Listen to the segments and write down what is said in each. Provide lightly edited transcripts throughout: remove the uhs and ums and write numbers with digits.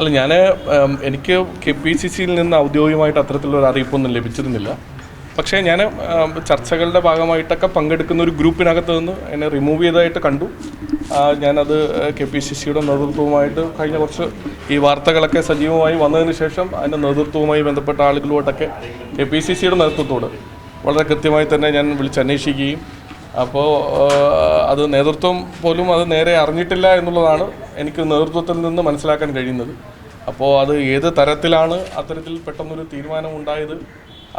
അല്ല, എനിക്ക് KPCCയിൽ നിന്ന് ഔദ്യോഗികമായിട്ട് അത്തരത്തിലൊരു അറിയിപ്പൊന്നും ലഭിച്ചിരുന്നില്ല. പക്ഷേ ഞാൻ ചർച്ചകളുടെ ഭാഗമായിട്ടൊക്കെ പങ്കെടുക്കുന്ന ഒരു ഗ്രൂപ്പിനകത്ത് നിന്ന് എന്നെ റിമൂവ് ചെയ്തതായിട്ട് കണ്ടു. ഞാനത് KPCCയുടെ നേതൃത്വവുമായിട്ട് കഴിഞ്ഞ കുറച്ച് ഈ വാർത്തകളൊക്കെ സജീവമായി വന്നതിന് ശേഷം അതിൻ്റെ നേതൃത്വവുമായി ബന്ധപ്പെട്ട ആളുകളോട്ടൊക്കെ KPCCയുടെ നേതൃത്വത്തോട് വളരെ കൃത്യമായി തന്നെ ഞാൻ വിളിച്ചന്വേഷിക്കുകയും അപ്പോൾ അത് നേതൃത്വം പോലും അത് നേരെ അറിഞ്ഞിട്ടില്ല എന്നുള്ളതാണ് എനിക്ക് നേതൃത്വത്തിൽ നിന്ന് മനസ്സിലാക്കാൻ കഴിയുന്നത്. അപ്പോൾ അത് ഏത് തരത്തിലാണ് അത്തരത്തിൽ പെട്ടെന്നൊരു തീരുമാനം ഉണ്ടായത്,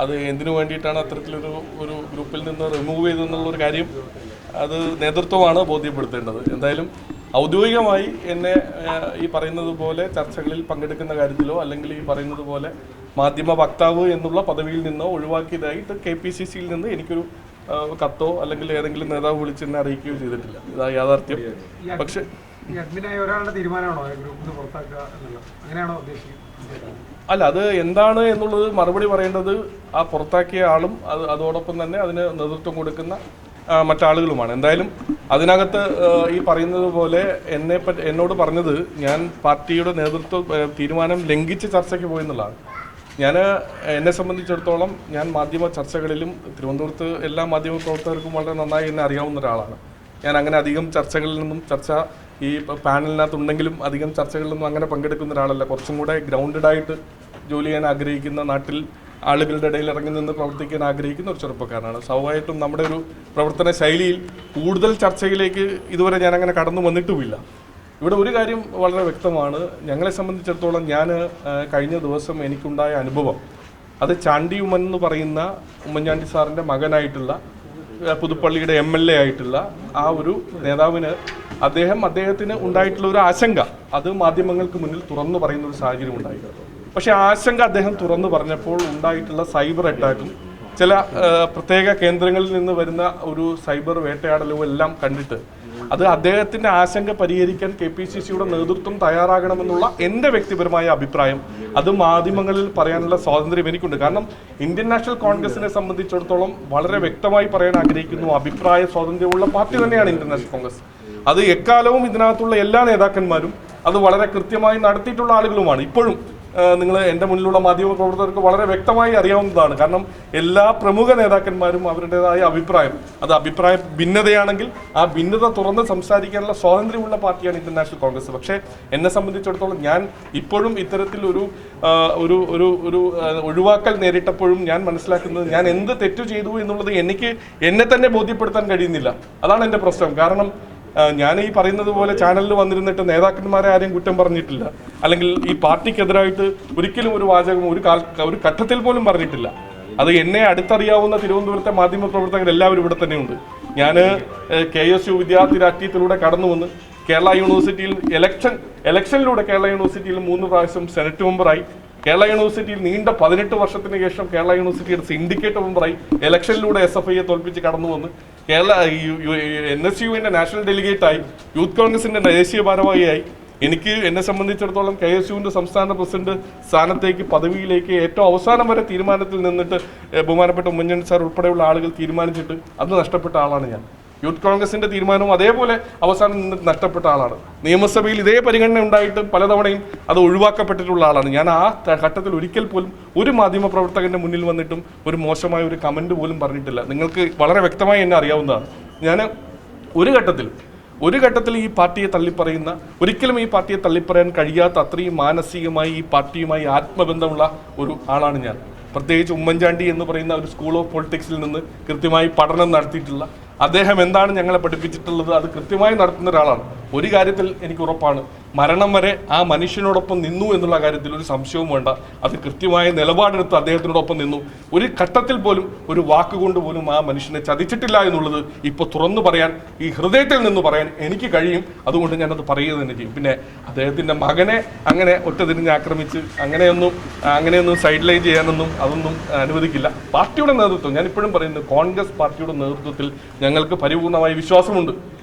അത് എന്തിനു വേണ്ടിയിട്ടാണ് അത്തരത്തിലൊരു ഗ്രൂപ്പിൽ നിന്ന് റിമൂവ് ചെയ്തെന്നുള്ളൊരു കാര്യം അത് നേതൃത്വമാണ് ബോധ്യപ്പെടുത്തേണ്ടത്. എന്തായാലും ഔദ്യോഗികമായി എന്നെ ഈ പറയുന്നത് പോലെ ചർച്ചകളിൽ പങ്കെടുക്കുന്ന കാര്യത്തിലോ അല്ലെങ്കിൽ ഈ പറയുന്നത് പോലെ മാധ്യമ വക്താവ് എന്നുള്ള പദവിയിൽ നിന്നോ ഒഴിവാക്കിയതായിട്ട് KPCCയിൽ നിന്ന് എനിക്കൊരു കത്തോ അല്ലെങ്കിൽ ഏതെങ്കിലും നേതാവ് വിളിച്ച് എന്നെ അറിയിക്കുകയോ ചെയ്തിട്ടില്ല. ഇതാ യാഥാർത്ഥ്യം. പക്ഷേ അല്ല, അത് എന്താണ് എന്നുള്ളത് മറുപടി പറയേണ്ടത് ആ പുറത്താക്കിയ ആളും അതോടൊപ്പം തന്നെ അതിന് നേതൃത്വം കൊടുക്കുന്ന മറ്റാളുകളുമാണ്. എന്തായാലും അതിനകത്ത് ഈ പറയുന്നത് പോലെ എന്നോട് പറഞ്ഞത് ഞാൻ പാർട്ടിയുടെ തീരുമാനം ലംഘിച്ച് ചർച്ചയ്ക്ക് പോയെന്നുള്ളതാണ്. എന്നെ സംബന്ധിച്ചിടത്തോളം ഞാൻ മാധ്യമ ചർച്ചകളിലും തിരുവനന്തപുരത്ത് എല്ലാ മാധ്യമ പ്രവർത്തകർക്കും വളരെ നന്നായി എന്നെ അറിയാവുന്ന ഒരാളാണ്. ഞാൻ അങ്ങനെ അധികം ചർച്ചകളിൽ നിന്നും ഈ പാനലിനകത്തുണ്ടെങ്കിലും അധികം ചർച്ചകളിലൊന്നും അങ്ങനെ പങ്കെടുക്കുന്ന ഒരാളല്ല. കുറച്ചും കൂടെ ഗ്രൗണ്ടഡായിട്ട് ജോലി ചെയ്യാൻ ആഗ്രഹിക്കുന്ന, നാട്ടിൽ ആളുകളുടെ ഇടയിൽ ഇറങ്ങി നിന്ന് പ്രവർത്തിക്കാൻ ആഗ്രഹിക്കുന്ന ഒരു ചെറുപ്പക്കാരനാണ്. സ്വാഭാവികമായിട്ടും നമ്മുടെ ഒരു പ്രവർത്തന ശൈലിയിൽ കൂടുതൽ ചർച്ചയിലേക്ക് ഇതുവരെ ഞാൻ അങ്ങനെ കടന്നു വന്നിട്ടുമില്ല. ഇവിടെ ഒരു കാര്യം വളരെ വ്യക്തമാണ്. ഞങ്ങളെ സംബന്ധിച്ചിടത്തോളം കഴിഞ്ഞ ദിവസം എനിക്കുണ്ടായ അനുഭവം അത് ചാണ്ടി ഉമ്മൻ എന്ന് പറയുന്ന ഉമ്മൻചാണ്ടി സാറിൻ്റെ മകനായിട്ടുള്ള പുതുപ്പള്ളിയുടെ MLA ആയിട്ടുള്ള ആ ഒരു നേതാവിന് അദ്ദേഹത്തിന് ഉണ്ടായിട്ടുള്ള ഒരു ആശങ്ക അത് മാധ്യമങ്ങൾക്ക് മുന്നിൽ തുറന്നു പറയുന്ന ഒരു സാഹചര്യം ഉണ്ടായി. പക്ഷേ ആശങ്ക അദ്ദേഹം തുറന്നു പറഞ്ഞപ്പോൾ ഉണ്ടായിട്ടുള്ള സൈബർ അറ്റാക്കും ചില പ്രത്യേക കേന്ദ്രങ്ങളിൽ നിന്ന് വരുന്ന ഒരു സൈബർ വേട്ടയാടലും എല്ലാം കണ്ടിട്ട് അത് അദ്ദേഹത്തിൻ്റെ ആശങ്ക പരിഹരിക്കാൻ KPCCയുടെ നേതൃത്വം തയ്യാറാകണമെന്നുള്ള എൻ്റെ വ്യക്തിപരമായ അഭിപ്രായം അത് മാധ്യമങ്ങളിൽ പറയാനുള്ള സ്വാതന്ത്ര്യം എനിക്കുണ്ട്. കാരണം ഇന്ത്യൻ നാഷണൽ കോൺഗ്രസിനെ സംബന്ധിച്ചിടത്തോളം വളരെ വ്യക്തമായി പറയാൻ ആഗ്രഹിക്കുന്നു, അഭിപ്രായ സ്വാതന്ത്ര്യമുള്ള പാർട്ടി തന്നെയാണ് ഇന്ത്യൻ നാഷണൽ കോൺഗ്രസ്. അത് എക്കാലവും ഇതിനകത്തുള്ള എല്ലാ നേതാക്കന്മാരും അത് വളരെ കൃത്യമായി നടത്തിയിട്ടുള്ള ആളുകളുമാണ്. ഇപ്പോഴും നിങ്ങൾ എൻ്റെ മുന്നിലുള്ള മാധ്യമ പ്രവർത്തകർക്ക് വളരെ വ്യക്തമായി അറിയാവുന്നതാണ്. കാരണം എല്ലാ പ്രമുഖ നേതാക്കന്മാരും അവരുടേതായ അഭിപ്രായം, അത് അഭിപ്രായ ഭിന്നതയാണെങ്കിൽ ആ ഭിന്നത തുറന്ന് സംസാരിക്കാനുള്ള സ്വാതന്ത്ര്യമുള്ള പാർട്ടിയാണ് ഇന്ത്യൻ നാഷണൽ കോൺഗ്രസ്. പക്ഷേ എന്നെ സംബന്ധിച്ചിടത്തോളം ഞാൻ ഇപ്പോഴും ഇത്തരത്തിൽ ഒരു ഒഴിവാക്കൽ നേരിട്ടപ്പോഴും ഞാൻ മനസ്സിലാക്കുന്നത് ഞാൻ എന്ത് തെറ്റു ചെയ്തു എന്നുള്ളത് എന്നെ തന്നെ ബോധ്യപ്പെടുത്താൻ കഴിയുന്നില്ല. അതാണ് എൻ്റെ പ്രശ്നം. കാരണം ഞാൻ ഈ പറയുന്നത് പോലെ ചാനലിൽ വന്നിരുന്നിട്ട് നേതാക്കന്മാരെ ആരെയും കുറ്റം പറഞ്ഞിട്ടില്ല, അല്ലെങ്കിൽ ഈ പാർട്ടിക്കെതിരായിട്ട് ഒരിക്കലും ഒരു വാചകം ഒരു ഘട്ടത്തിൽ പോലും പറഞ്ഞിട്ടില്ല. അത് എന്നെ അടുത്തറിയാവുന്ന തിരുവനന്തപുരത്തെ മാധ്യമ പ്രവർത്തകർ എല്ലാവരും ഇവിടെ തന്നെയുണ്ട്. ഞാൻ KSU വിദ്യാർത്ഥി രാഷ്ട്രീയത്തിലൂടെ കടന്നു വന്ന് കേരള യൂണിവേഴ്സിറ്റിയിൽ ഇലക്ഷനിലൂടെ കേരള യൂണിവേഴ്സിറ്റിയിൽ 3 പ്രാവശ്യം സെനറ്റ് മെമ്പറായി, കേരള യൂണിവേഴ്സിറ്റിയിൽ നീണ്ട 18 വർഷത്തിന് ശേഷം കേരള യൂണിവേഴ്സിറ്റിയുടെ സിൻഡിക്കേറ്റ് മെമ്പറായി, ഇലക്ഷനിലൂടെ SFIയെ തോൽപ്പിച്ച് കടന്നു വന്ന് NSUവിൻ്റെ നാഷണൽ ഡെലിഗേറ്റായി, യൂത്ത് കോൺഗ്രസിൻ്റെ ദേശീയ ഭാരവാഹിയായി, എന്നെ സംബന്ധിച്ചിടത്തോളം KSUവിൻ്റെ സംസ്ഥാന പ്രസിഡന്റ് സ്ഥാനത്തേക്ക് പദവിയിലേക്ക് ഏറ്റവും അവസാനം വരെ തീരുമാനത്തിൽ നിന്നിട്ട് ബഹുമാനപ്പെട്ട ഉമ്മൻചാണ്ടി സാർ ഉൾപ്പെടെയുള്ള ആളുകൾ തീരുമാനിച്ചിട്ട് അന്ന് നഷ്ടപ്പെട്ട ആളാണ് ഞാൻ. യൂത്ത് കോൺഗ്രസിൻ്റെ തീരുമാനവും അതേപോലെ അവസാനം നിന്നിട്ട് നഷ്ടപ്പെട്ട ആളാണ്. നിയമസഭയിൽ ഇതേ പരിഗണന ഉണ്ടായിട്ട് പലതവണയും അത് ഒഴിവാക്കപ്പെട്ടിട്ടുള്ള ആളാണ് ഞാൻ. ആ ഘട്ടത്തിൽ ഒരിക്കൽ പോലും ഒരു മാധ്യമ പ്രവർത്തകൻ്റെ മുന്നിൽ വന്നിട്ടും ഒരു മോശമായ ഒരു കമൻറ്റ് പോലും പറഞ്ഞിട്ടില്ല. നിങ്ങൾക്ക് വളരെ വ്യക്തമായി എന്നെ അറിയാവുന്നതാണ്. ഞാൻ ഒരു ഘട്ടത്തിൽ ഈ പാർട്ടിയെ തള്ളിപ്പറയുന്ന, ഒരിക്കലും ഈ പാർട്ടിയെ തള്ളിപ്പറയാൻ കഴിയാത്ത അത്രയും മാനസികമായി ഈ പാർട്ടിയുമായി ആത്മബന്ധമുള്ള ഒരു ആളാണ് ഞാൻ. പ്രത്യേകിച്ച് ഉമ്മൻചാണ്ടി എന്ന് പറയുന്ന ഒരു സ്കൂൾ ഓഫ് പൊളിറ്റിക്സിൽ നിന്ന് കൃത്യമായി പഠനം നടത്തിയിട്ടുള്ള അദ്ദേഹം എന്താണ് ഞങ്ങളെ പഠിപ്പിച്ചിട്ടുള്ളത് അത് കൃത്യമായി നടത്തുന്ന ഒരാളാണ്. ഒരു കാര്യത്തിൽ എനിക്ക് ഉറപ്പാണ്, മരണം വരെ ആ മനുഷ്യനോടൊപ്പം നിന്നു എന്നുള്ള കാര്യത്തിൽ ഒരു സംശയവും വേണ്ട. അത് കൃത്യമായ നിലപാടെടുത്ത് അദ്ദേഹത്തിനോടൊപ്പം നിന്നു. ഒരു ഘട്ടത്തിൽ പോലും ഒരു വാക്കുകൊണ്ട് പോലും ആ മനുഷ്യനെ ചതിച്ചിട്ടില്ല എന്നുള്ളത് ഇപ്പോൾ തുറന്നു പറയാൻ, ഈ ഹൃദയത്തിൽ നിന്ന് പറയാൻ എനിക്ക് കഴിയും. അതുകൊണ്ട് ഞാനത് പറയുക തന്നെ ചെയ്യും. പിന്നെ അദ്ദേഹത്തിൻ്റെ മകനെ അങ്ങനെ ഒറ്റതിരിഞ്ഞ് ആക്രമിച്ച് അങ്ങനെയൊന്നും സൈഡ് ലൈൻ ചെയ്യാനൊന്നും അതൊന്നും അനുവദിക്കില്ല. പാർട്ടിയുടെ നേതൃത്വം, ഞാനിപ്പോഴും പറയുന്നത് കോൺഗ്രസ് പാർട്ടിയുടെ നേതൃത്വത്തിൽ ഞങ്ങൾക്ക് പരിപൂർണമായ വിശ്വാസമുണ്ട്.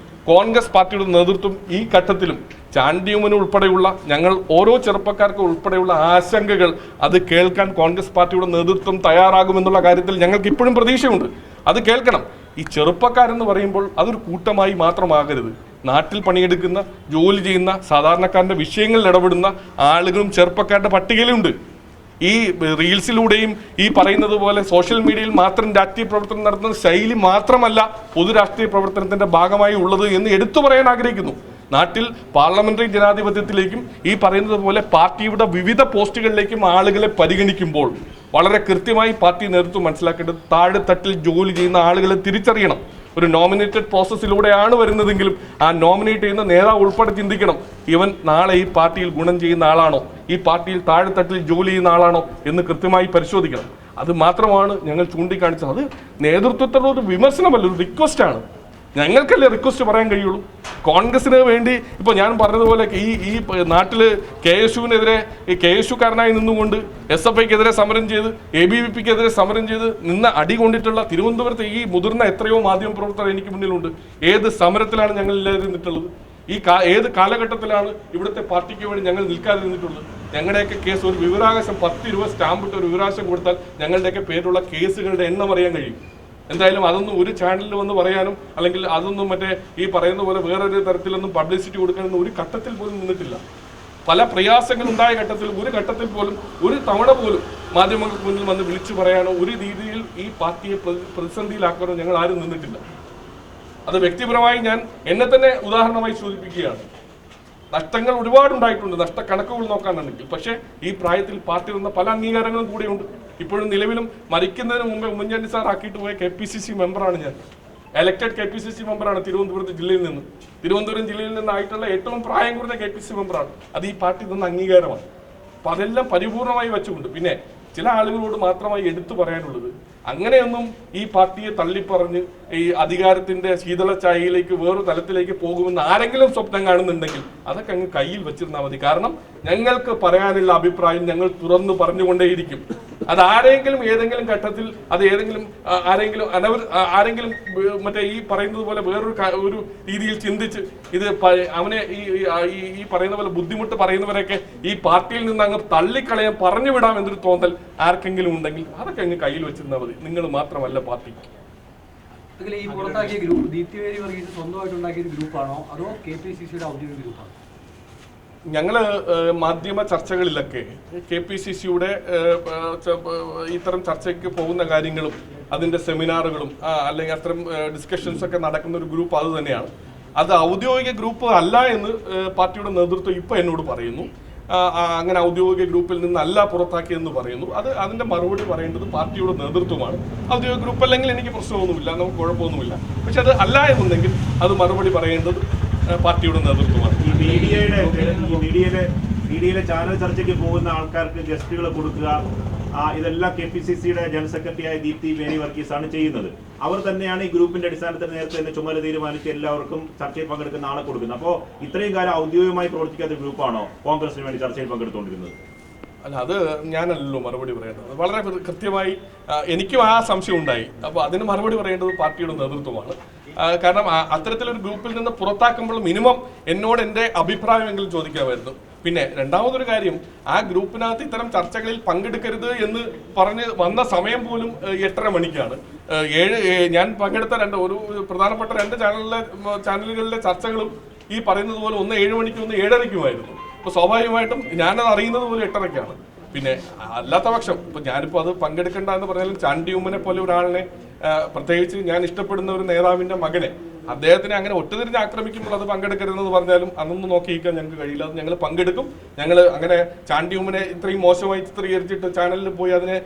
കോൺഗ്രസ് പാർട്ടിയുടെ നേതൃത്വം ഈ ഘട്ടത്തിലും ചാണ്ടിയുമ്മന് ഉൾപ്പെടെയുള്ള ഞങ്ങൾ ഓരോ ചെറുപ്പക്കാർക്കും ഉൾപ്പെടെയുള്ള ആശങ്കകൾ അത് കേൾക്കാൻ കോൺഗ്രസ് പാർട്ടിയുടെ നേതൃത്വം തയ്യാറാകുമെന്നുള്ള കാര്യത്തിൽ ഞങ്ങൾക്ക് ഇപ്പോഴും പ്രതീക്ഷയുണ്ട്. അത് കേൾക്കണം. ഈ ചെറുപ്പക്കാരെന്ന് പറയുമ്പോൾ അതൊരു കൂട്ടമായി മാത്രമാകരുത്. നാട്ടിൽ പണിയെടുക്കുന്ന ജോലി ചെയ്യുന്ന സാധാരണക്കാരൻ്റെ വിഷയങ്ങളിൽ ഇടപെടുന്ന ആളുകളും ചെറുപ്പക്കാരുടെ പട്ടികയിലുണ്ട്. ഈ റീൽസിലൂടെയും ഈ പറയുന്നത് പോലെ സോഷ്യൽ മീഡിയയിൽ മാത്രം രാഷ്ട്രീയ പ്രവർത്തനം നടത്തുന്ന ശൈലി മാത്രമല്ല പൊതു രാഷ്ട്രീയ പ്രവർത്തനത്തിൻ്റെ ഭാഗമായി ഉള്ളത് എന്ന് എടുത്തു പറയാൻ ആഗ്രഹിക്കുന്നു. നാട്ടിൽ പാർലമെന്ററി ജനാധിപത്യത്തിലേക്കും ഈ പറയുന്നത് പോലെ പാർട്ടിയുടെ വിവിധ പോസ്റ്റുകളിലേക്കും ആളുകളെ പരിഗണിക്കുമ്പോൾ വളരെ കൃത്യമായി പാർട്ടി നേതൃത്വം മനസ്സിലാക്കേണ്ടത് താഴെത്തട്ടിൽ ജോലി ചെയ്യുന്ന ആളുകളെ തിരിച്ചറിയണം. ഒരു നോമിനേറ്റഡ് പ്രോസസ്സിലൂടെയാണ് വരുന്നതെങ്കിലും ആ നോമിനേറ്റ് ചെയ്യുന്ന നേതാവ് ഉൾപ്പെടെ ചിന്തിക്കണം, ഇവൻ നാളെ ഈ പാർട്ടിയിൽ ഗുണം ചെയ്യുന്ന ആളാണോ, ഈ പാർട്ടിയിൽ താഴെത്തട്ടിൽ ജോലി ചെയ്യുന്ന ആളാണോ എന്ന് കൃത്യമായി പരിശോധിക്കണം. അത് മാത്രമാണ് ഞങ്ങൾ ചൂണ്ടിക്കാണിച്ചത്. അത് നേതൃത്വത്തിലുള്ള ഒരു വിമർശനമല്ല, ഒരു റിക്വസ്റ്റാണ്. ഞങ്ങൾക്കല്ലേ റിക്വസ്റ്റ് പറയാൻ കഴിയുള്ളൂ. കോൺഗ്രസിന് വേണ്ടി ഇപ്പോൾ ഞാൻ പറഞ്ഞതുപോലെ ഈ നാട്ടിൽ KSUവിനെതിരെ KSUക്കാരനായി നിന്നുകൊണ്ട് SFIക്കെതിരെ സമരം ചെയ്ത് ABVPക്കെതിരെ സമരം ചെയ്ത് നിന്ന് അടി കൊണ്ടിട്ടുള്ള തിരുവനന്തപുരത്ത് ഈ മുതിർന്ന എത്രയോ മാധ്യമപ്രവർത്തകർ എനിക്ക് മുന്നിലുണ്ട്. ഏത് സമരത്തിലാണ് ഞങ്ങൾ ഇല്ലാതിരുന്നിട്ടുള്ളത്? ഏത് കാലഘട്ടത്തിലാണ് ഇവിടുത്തെ പാർട്ടിക്ക് വേണ്ടി ഞങ്ങൾ നിൽക്കാതിരുന്നിട്ടുള്ളത്? ഞങ്ങളുടെയൊക്കെ കേസ് ഒരു വിവരാവകാശം 10-20 സ്റ്റാമ്പിട്ട് ഒരു വിവരാവകാശം കൊടുത്താൽ ഞങ്ങളുടെയൊക്കെ പേരുള്ള കേസുകളുടെ എണ്ണം അറിയാൻ കഴിയും. എന്തായാലും അതൊന്നും ഒരു ചാനലിൽ വന്ന് പറയാനും അല്ലെങ്കിൽ അതൊന്നും മറ്റേ ഈ പറയുന്ന പോലെ വേറൊരു തരത്തിലൊന്നും പബ്ലിസിറ്റി കൊടുക്കാനൊന്നും ഒരു ഘട്ടത്തിൽ പോലും നിന്നിട്ടില്ല. പല പ്രയാസങ്ങൾ ഉണ്ടായ ഘട്ടത്തിൽ ഒരു ഘട്ടത്തിൽ പോലും ഒരു തവണ പോലും മാധ്യമങ്ങൾക്ക് മുന്നിൽ വന്ന് വിളിച്ചു പറയാനോ ഒരു രീതിയിൽ ഈ പാർട്ടിയെ പ്രതിസന്ധിയിലാക്കാനോ ഞങ്ങൾ ആരും നിന്നിട്ടില്ല. അത് വ്യക്തിപരമായി ഞാൻ എന്നെ തന്നെ ഉദാഹരണമായി സൂചിപ്പിക്കുകയാണ്. നഷ്ടങ്ങൾ ഒരുപാടുണ്ടായിട്ടുണ്ട്, നഷ്ടക്കണക്കുകൾ നോക്കാനുണ്ടെങ്കിൽ. പക്ഷേ ഈ പ്രായത്തിൽ പാർട്ടി വന്ന പല അംഗീകാരങ്ങളും കൂടെയുണ്ട്. ഇപ്പോഴും നിലവിലും മരിക്കുന്നതിന് മുമ്പേ ഉമ്മൻചാണ്ടി സാർ ആക്കിയിട്ട് പോയ KPCC മെമ്പറാണ് ഞാൻ. എലക്റ്റഡ് KPCC മെമ്പറാണ് തിരുവനന്തപുരം ജില്ലയിൽ നിന്ന്. തിരുവനന്തപുരം ജില്ലയിൽ നിന്നായിട്ടുള്ള ഏറ്റവും പ്രായം കുറഞ്ഞ KPCC മെമ്പറാണ്. അത് ഈ പാർട്ടി തന്ന അംഗീകാരമാണ്. അപ്പം അതെല്ലാം പരിപൂർണമായി വെച്ചുകൊണ്ട് പിന്നെ ചില ആളുകളോട് മാത്രമായി എടുത്തു പറയാനുള്ളത്, അങ്ങനെയൊന്നും ഈ പാർട്ടിയെ തള്ളിപ്പറഞ്ഞ് ഈ അധികാരത്തിന്റെ ശീതളച്ചായയിലേക്ക് വേറൊരു തലത്തിലേക്ക് പോകുമെന്ന് ആരെങ്കിലും സ്വപ്നം കാണുന്നുണ്ടെങ്കിൽ അതൊക്കെ അങ്ങ് കയ്യിൽ വെച്ചിരുന്നാൽ മതി. കാരണം ഞങ്ങൾക്ക് പറയാനുള്ള അഭിപ്രായം ഞങ്ങൾ തുറന്നു പറഞ്ഞുകൊണ്ടേയിരിക്കും. അത് ആരെങ്കിലും ഏതെങ്കിലും ഘട്ടത്തിൽ അത് ആരെങ്കിലും മറ്റേ ഈ പറയുന്നത് പോലെ വേറൊരു രീതിയിൽ ചിന്തിച്ച് ഇത് അവനെ ഈ പറയുന്ന പോലെ ബുദ്ധിമുട്ട് പറയുന്നവരൊക്കെ ഈ പാർട്ടിയിൽ നിന്ന് അങ്ങ് തള്ളിക്കളയാൻ പറഞ്ഞു വിടാം എന്നൊരു തോന്നൽ ആർക്കെങ്കിലും ഉണ്ടെങ്കിൽ അതൊക്കെ അങ്ങ് കയ്യിൽ വെച്ചിരുന്നാൽ മതി. നിങ്ങൾ മാത്രമല്ല പാർട്ടി. ഈ പുറത്താക്കിയ ഗ്രൂപ്പ് ദീപ്തി വേരി വർഗീസ് സ്വന്തമായിട്ട് ഉണ്ടാക്കിയ ഗ്രൂപ്പാണോ അതോ KPCCയുടെ ഔദ്യോഗിക ഗ്രൂപ്പാണോ? ഞങ്ങൾ മാധ്യമ ചർച്ചകളിലൊക്കെ KPCCയുടെ ഇത്തരം ചർച്ചയ്ക്ക് പോകുന്ന കാര്യങ്ങളും അതിൻ്റെ സെമിനാറുകളും അല്ലെങ്കിൽ അത്തരം ഡിസ്കഷൻസ് ഒക്കെ നടക്കുന്ന ഒരു ഗ്രൂപ്പ് അത് തന്നെയാണ്. അത് ഔദ്യോഗിക ഗ്രൂപ്പ് അല്ല എന്ന് പാർട്ടിയുടെ നേതൃത്വം ഇപ്പോൾ എന്നോട് പറയുന്നു. അങ്ങനെ ഔദ്യോഗിക ഗ്രൂപ്പിൽ നിന്നല്ല പുറത്താക്കിയെന്ന് പറയുന്നു. അതിൻ്റെ മറുപടി പറയേണ്ടത് പാർട്ടിയുടെ നേതൃത്വമാണ്. ഔദ്യോഗിക ഗ്രൂപ്പ് അല്ലെങ്കിൽ എനിക്ക് പ്രശ്നമൊന്നുമില്ല, നമുക്ക് കുഴപ്പമൊന്നുമില്ല. പക്ഷെ അത് അല്ല എന്നുണ്ടെങ്കിൽ അത് മറുപടി പറയേണ്ടത് പാർട്ടിയുടെ നേതൃത്വമാണ്. മീഡിയയിലെ ചാനൽ ചർച്ചയ്ക്ക് പോകുന്ന ആൾക്കാർക്ക് ഗസ്റ്റുകൾ കൊടുക്കുക, ഇതെല്ലാം KPCCയുടെ ജനറൽ സെക്രട്ടറിയായ ദീപ്തി വേരി വർഗീസ് ആണ് ചെയ്യുന്നത്. അവർ തന്നെയാണ് ഈ ഗ്രൂപ്പിന്റെ അടിസ്ഥാനത്തിൽ നേരത്തെ തന്നെ ചുമതല തീരുമാനിച്ച് എല്ലാവർക്കും ചർച്ചയിൽ പങ്കെടുക്കുന്ന ആളെ കൊടുക്കുന്നത്. അപ്പോൾ ഇത്രയും കാലം ഔദ്യോഗികമായി പ്രവർത്തിക്കാത്ത ഗ്രൂപ്പാണോ കോൺഗ്രസിന് വേണ്ടി ചർച്ചയിൽ പങ്കെടുത്തുകൊണ്ടിരുന്നത്? അല്ല, അത് ഞാനല്ലല്ലോ മറുപടി പറയേണ്ടത്. വളരെ കൃത്യമായി എനിക്കും ആ സംശയം ഉണ്ടായി. അപ്പോൾ അതിന് മറുപടി പറയേണ്ടത് പാർട്ടിയുടെ നേതൃത്വമാണ്. കാരണം അത്തരത്തിലൊരു ഗ്രൂപ്പിൽ നിന്ന് പുറത്താക്കുമ്പോൾ മിനിമം എന്നോട് എൻ്റെ അഭിപ്രായമെങ്കിലും ചോദിക്കാമായിരുന്നു. പിന്നെ രണ്ടാമതൊരു കാര്യം, ആ ഗ്രൂപ്പിനകത്ത് ഇത്തരം ചർച്ചകളിൽ പങ്കെടുക്കരുത് എന്ന് പറഞ്ഞ് വന്ന സമയം പോലും 8:30 മണിക്കാണ്. ഞാൻ പങ്കെടുത്ത ഒരു പ്രധാനപ്പെട്ട 2 ചാനലുകളിലെ ചർച്ചകളും ഈ പറയുന്നത് പോലെ ഒന്ന് 7 മണിക്കും ഒന്ന് 7:30ക്കുമായിരുന്നു. അപ്പോൾ സ്വാഭാവികമായിട്ടും ഞാനത് അറിയുന്നത് പോലെ 8:30ക്കാണ്. പിന്നെ അല്ലാത്ത പക്ഷം ഇപ്പോൾ ഞാനിപ്പോൾ അത് പങ്കെടുക്കേണ്ട എന്ന് പറഞ്ഞാലും ചാണ്ടി ഉമ്മനെ പോലെ ഒരാളിനെ, പ്രത്യേകിച്ച് ഞാൻ ഇഷ്ടപ്പെടുന്ന ഒരു നേതാവിൻ്റെ മകനെ, അദ്ദേഹത്തിനെ അങ്ങനെ ഒറ്റതിരിഞ്ഞ് ആക്രമിക്കുമ്പോൾ അത് പങ്കെടുക്കരുതെന്ന് പറഞ്ഞാലും അതൊന്നും നോക്കിയിരിക്കാൻ ഞങ്ങൾക്ക് കഴിയില്ല. അത് ഞങ്ങൾ പങ്കെടുക്കും. ഞങ്ങൾ അങ്ങനെ ചാണ്ടി ഉമ്മനെ ഇത്രയും മോശമായി ചിത്രീകരിച്ചിട്ട് ചാനലിൽ പോയി അതിനെ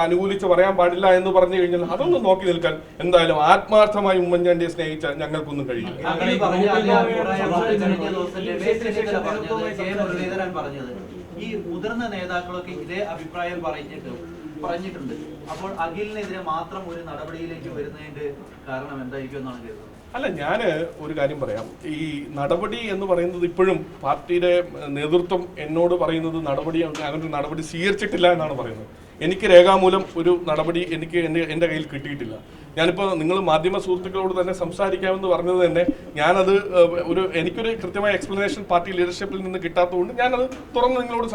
അനുകൂലിച്ച് പറയാൻ പാടില്ല എന്ന് പറഞ്ഞു കഴിഞ്ഞാൽ അതൊന്നും നോക്കി നിൽക്കാൻ എന്തായാലും ആത്മാർത്ഥമായി ഉമ്മൻചാണ്ടിയെ സ്നേഹിച്ച ഞങ്ങൾക്കൊന്നും കഴിയില്ല. ഈ മുതിർന്ന നേതാക്കളൊക്കെ ഇതേ അഭിപ്രായം പറഞ്ഞിട്ടുണ്ട്. അപ്പോൾ അഖിലിനെതിരെ മാത്രം ഒരു നടപടിയിലേക്ക് വരുന്നതിന്റെ കാരണം എന്തായിരിക്കും എന്നാണ് കരുതുന്നത്? അല്ല, ഞാൻ ഒരു കാര്യം പറയാം. ഈ നടപടി എന്ന് പറയുന്നത് ഇപ്പോഴും പാർട്ടിയുടെ നേതൃത്വം എന്നോട് പറയുന്നത് അങ്ങനൊരു നടപടി സ്വീകരിച്ചിട്ടില്ല എന്നാണ് പറയുന്നത്. എനിക്ക് രേഖാമൂലം ഒരു നടപടി എൻ്റെ കയ്യിൽ കിട്ടിയിട്ടില്ല. ഞാനിപ്പോൾ നിങ്ങൾ മാധ്യമ സുഹൃത്തുക്കളോട് തന്നെ സംസാരിക്കാമെന്ന് പറഞ്ഞത് തന്നെ ഞാനത് എനിക്കൊരു കൃത്യമായ എക്സ്പ്ലനേഷൻ പാർട്ടി ലീഡർഷിപ്പിൽ നിന്ന് കിട്ടാത്തതുകൊണ്ട് ഞാനത് തുറന്ന് നിങ്ങളോട്